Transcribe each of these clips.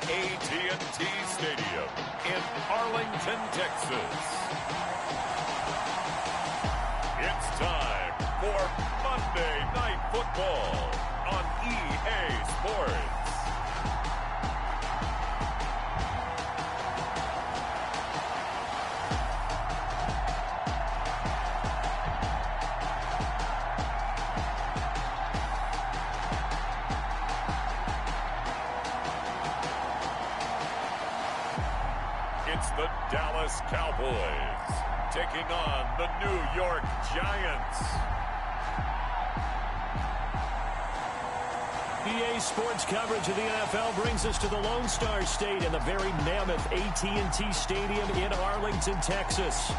AT&T Stadium in Arlington, Texas. It's time for Monday Night Football on EA Sports. It's the Dallas Cowboys taking on the New York Giants. EA Sports coverage of the NFL brings us to the Lone Star State in the very mammoth AT&T Stadium in Arlington, Texas.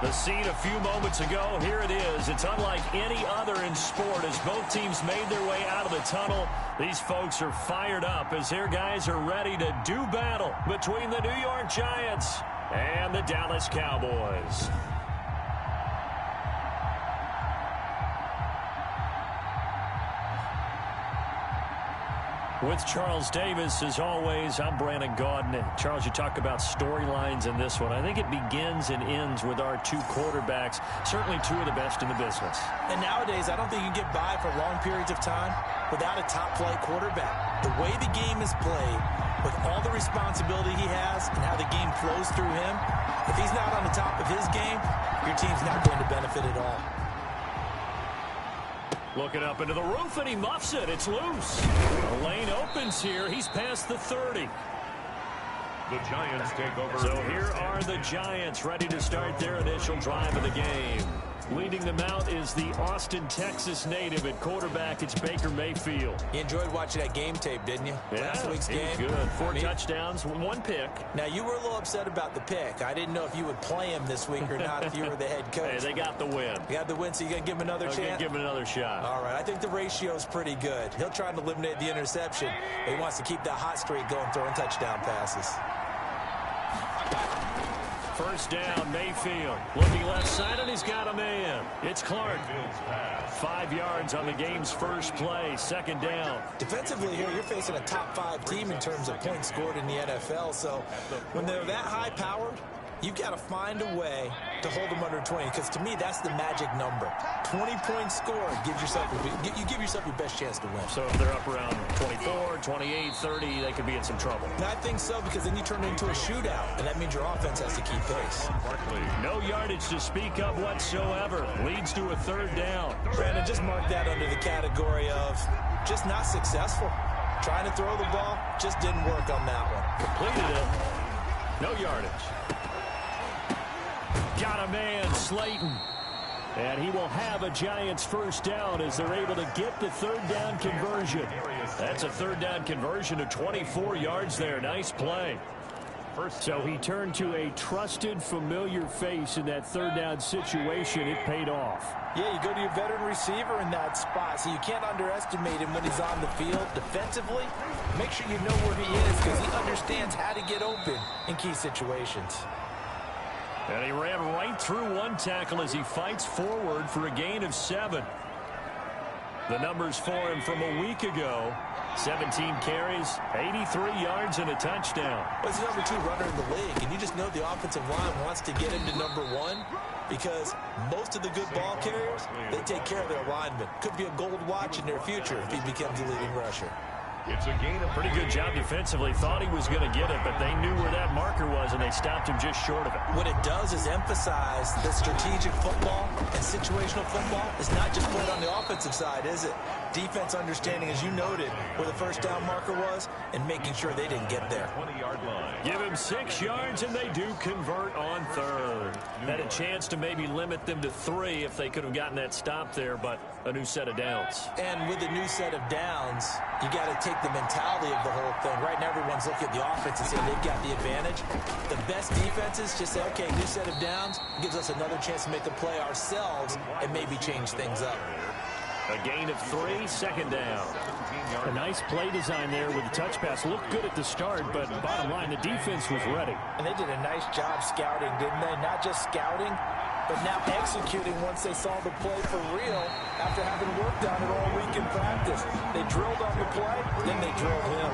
The scene a few moments ago, here it is. It's unlike any other in sport as both teams made their way out of the tunnel. These folks are fired up as their guys are ready to do battle between the New York Giants and the Dallas Cowboys. With Charles Davis, as always, I'm Brandon Gaudin. And Charles, you talk about storylines in this one. I think it begins and ends with our two quarterbacks, certainly two of the best in the business. And nowadays, I don't think you can get by for long periods of time without a top-flight quarterback. The way the game is played, with all the responsibility he has and how the game flows through him, if he's not on the top of his game, your team's not going to benefit at all. Looking up into the roof, and he muffs it. It's loose. The lane opens here. He's past the 30. The Giants take over. So here are the Giants ready to start their initial drive of the game. Leading them out is the Austin, Texas native at quarterback. It's Baker Mayfield. You enjoyed watching that game tape, didn't you? Yeah, Last week's game. Good. Four touchdowns, one pick. Now, you were a little upset about the pick. I didn't know if you would play him this week or not if you were the head coach. Hey, they got the win. You got the win, so you're going to give him another chance? Give him another shot. All right. I think the ratio's pretty good. He'll try to eliminate the interception, but he wants to keep that hot streak going, throwing touchdown passes. First down, Mayfield. Looking left side, and he's got a man. It's Clark. 5 yards on the game's first play. Second down. Defensively here, you're facing a top-5 team in terms of points scored in the NFL. So when they're that high-powered, you've got to find a way to hold them under 20, because to me, that's the magic number. 20 points scored gives yourself you give yourself your best chance to win. So if they're up around 24, 28, 30, they could be in some trouble. And I think so, because then you turn it into a shootout, and that means your offense has to keep pace. No yardage to speak of whatsoever. Leads to a third down. Brandon, just mark that under the category of just not successful. Trying to throw the ball just didn't work on that one. Completed it. No yardage. Got a man, Slayton. And he will have a Giants first down as they're able to get the third down conversion. That's a third down conversion of 24 yards there. Nice play. So he turned to a trusted, familiar face in that third down situation. It paid off. Yeah, you go to your veteran receiver in that spot, so you can't underestimate him when he's on the field. Defensively, make sure you know where he is, because he understands how to get open in key situations. And he ran right through one tackle as he fights forward for a gain of 7. The numbers for him from a week ago: 17 carries, 83 yards, and a touchdown. Well, he's the number 2 runner in the league, and you just know the offensive line wants to get him to number 1, because most of the good ball carriers, they take care of their linemen. Could be a gold watch in their future if he becomes a leading rusher. It's a gain of pretty good job defensively. Thought he was going to get it, but they knew where that marker was, and they stopped him just short of it. What it does is emphasize that strategic football and situational football is not just played on the offensive side, is it? Defense understanding, as you noted, where the first down marker was and making sure they didn't get there. 20-yard line. Give him 6 yards, and they do convert on third. Had a chance to maybe limit them to 3 if they could have gotten that stop there, but a new set of downs. And with a new set of downs, you got to take the mentality of the whole thing. Right now, everyone's looking at the offense and saying they've got the advantage. The best defenses just say, okay, new set of downs gives us another chance to make a play ourselves and maybe change things up. A gain of 3, second down. A nice play design there with the touch pass. Looked good at the start, but bottom line, the defense was ready. And they did a nice job scouting, didn't they? Not just scouting, but now executing once they saw the play for real after having worked on it all week in practice. They drilled on the play, then they drilled him.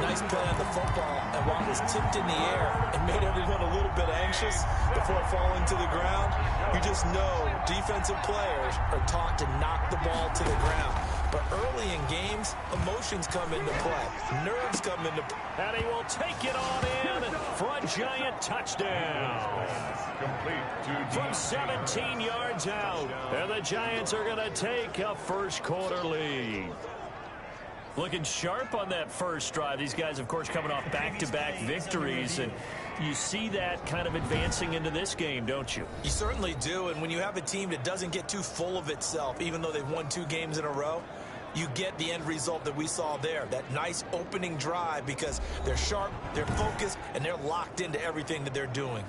Nice play on the football, and while it was tipped in the air and made everyone a little bit anxious before falling to the ground, you just know defensive players are taught to knock the ball to the ground. But early in games, emotions come into play. Nerves come into play. And he will take it on in for a Giant touchdown. From 17 yards out. And the Giants are going to take a first quarter lead. Looking sharp on that first drive. These guys, of course, coming off back-to-back victories. And you see that kind of advancing into this game, don't you? You certainly do. And when you have a team that doesn't get too full of itself, even though they've won 2 games in a row, you get the end result that we saw there. That nice opening drive because they're sharp, they're focused, and they're locked into everything that they're doing.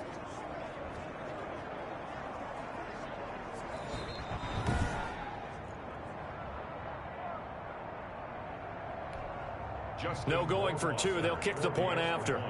No going for 2. They'll kick the point after.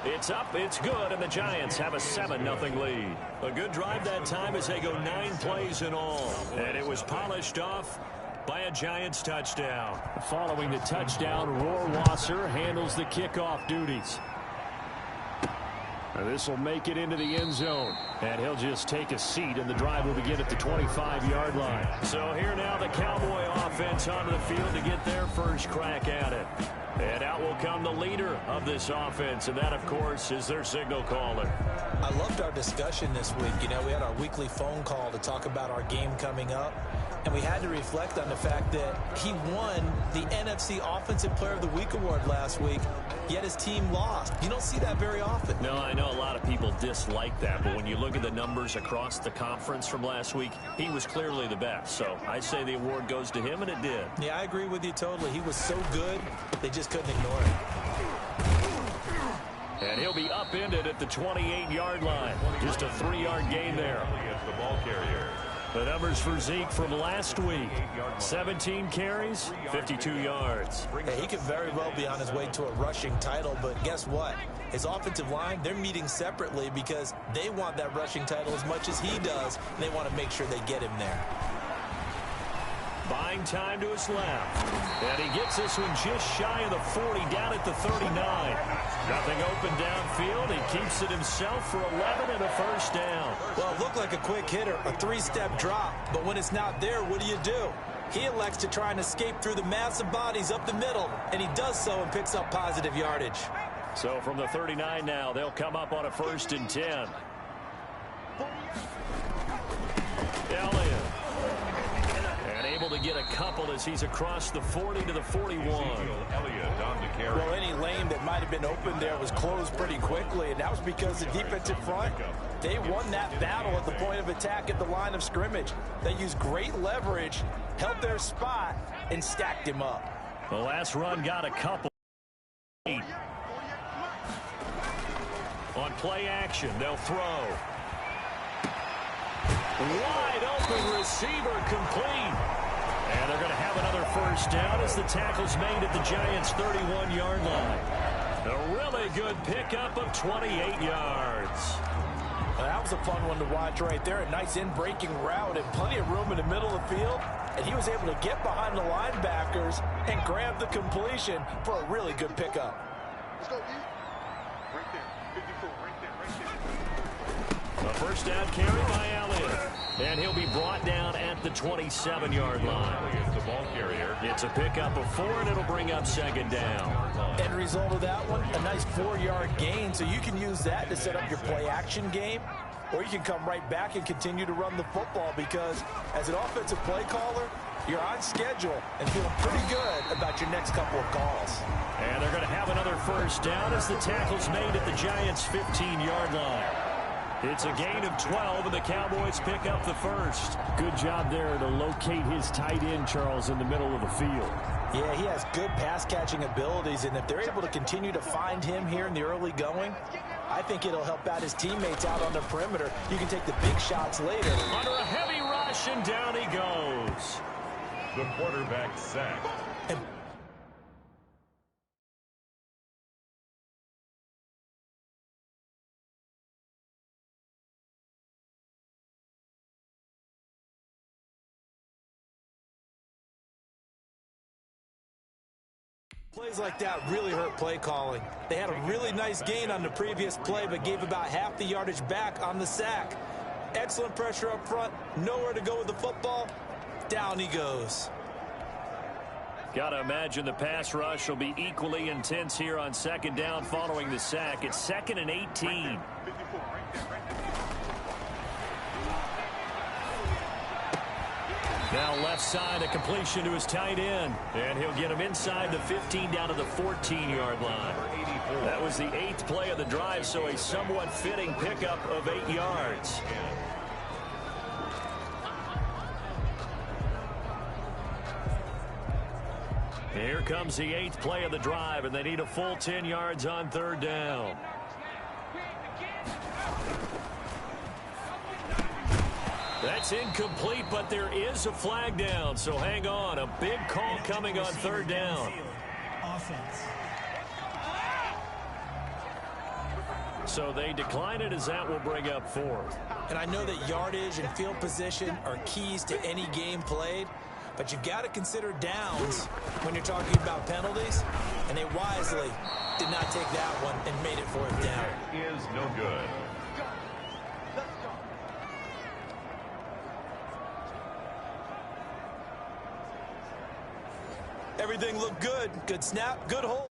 It's up, it's good, and the Giants have a 7-0 lead. A good drive that time as they go 9 plays in all. And it was polished off by a Giants touchdown. Following the touchdown, Rohrwasser handles the kickoff duties. And this will make it into the end zone. And he'll just take a seat, and the drive will begin at the 25-yard line. So here now the Cowboy offense onto the field to get their first crack at it. And out will come the leader of this offense, and that, of course, is their signal caller. I loved our discussion this week. You know, we had our weekly phone call to talk about our game coming up, and we had to reflect on the fact that he won the NFC Offensive Player of the Week award last week, yet his team lost. You don't see that very often. No, I know a lot of people dislike that, but when you look at the numbers across the conference from last week, he was clearly the best. So I say the award goes to him, and it did. Yeah, I agree with you totally. He was so good, they just couldn't ignore it. And he'll be upended at the 28-yard line. Just a 3-yard gain there. The ball carrier. The numbers for Zeke from last week. 17 carries, 52 yards. Hey, he could very well be on his way to a rushing title, but guess what? His offensive line, they're meeting separately because they want that rushing title as much as he does, and they want to make sure they get him there. Buying time to his left. And he gets this one just shy of the 40, down at the 39. Nothing open downfield. He keeps it himself for 11 and a first down. Well, it looked like a quick hitter, a 3-step drop. But when it's not there, what do? He elects to try and escape through the massive bodies up the middle, and he does so and picks up positive yardage. So from the 39 now, they'll come up on a 1st and 10. Elliott. Able to get a couple as he's across the 40 to the 41. Well, any lane that might have been open there was closed pretty quickly, and that was because the defensive front, they won that battle at the point of attack at the line of scrimmage. They used great leverage, held their spot, and stacked him up. The last run got a couple. On play action, they'll throw. Wide open receiver complete. And they're going to have another first down as the tackle's made at the Giants' 31-yard line. A really good pickup of 28 yards. Well, that was a fun one to watch right there. A nice in-breaking route and plenty of room in the middle of the field. And he was able to get behind the linebackers and grab the completion for a really good pickup. Let's go, E. Right there. 54, right there. A first down carry by Elliott. And he'll be brought down at the 27-yard line. The ball carrier. It's a pickup of 4, and it'll bring up 2nd down. End result of that one, a nice 4-yard gain. So you can use that to set up your play-action game, or you can come right back and continue to run the football because as an offensive play caller, you're on schedule and feeling pretty good about your next couple of calls. And they're going to have another first down as the tackle's made at the Giants' 15-yard line. It's a gain of 12, and the Cowboys pick up the first. Good job there to locate his tight end, Charles, in the middle of the field. Yeah, he has good pass-catching abilities, and if they're able to continue to find him here in the early going, I think it'll help out his teammates out on the perimeter. You can take the big shots later. Under a heavy rush, and down he goes. The quarterback sacked. And Plays like that really hurt play calling. They had a really nice gain on the previous play, but gave about half the yardage back on the sack. Excellent pressure up front. Nowhere to go with the football. Down he goes. Got to imagine the pass rush will be equally intense here on second down following the sack. It's 2nd and 18. Now left side, a completion to his tight end. And he'll get him inside the 15 down to the 14-yard line. That was the 8th play of the drive, so a somewhat fitting pickup of 8 yards. Here comes the 8th play of the drive, and they need a full 10 yards on 3rd down. That's incomplete, but there is a flag down, so hang on. A big call coming on 3rd down. So they decline it as that will bring up 4th. And I know that yardage and field position are keys to any game played, but you've got to consider downs when you're talking about penalties, and they wisely did not take that one and made it 4th down. Is no good. Everything looked good. Good snap, good hold.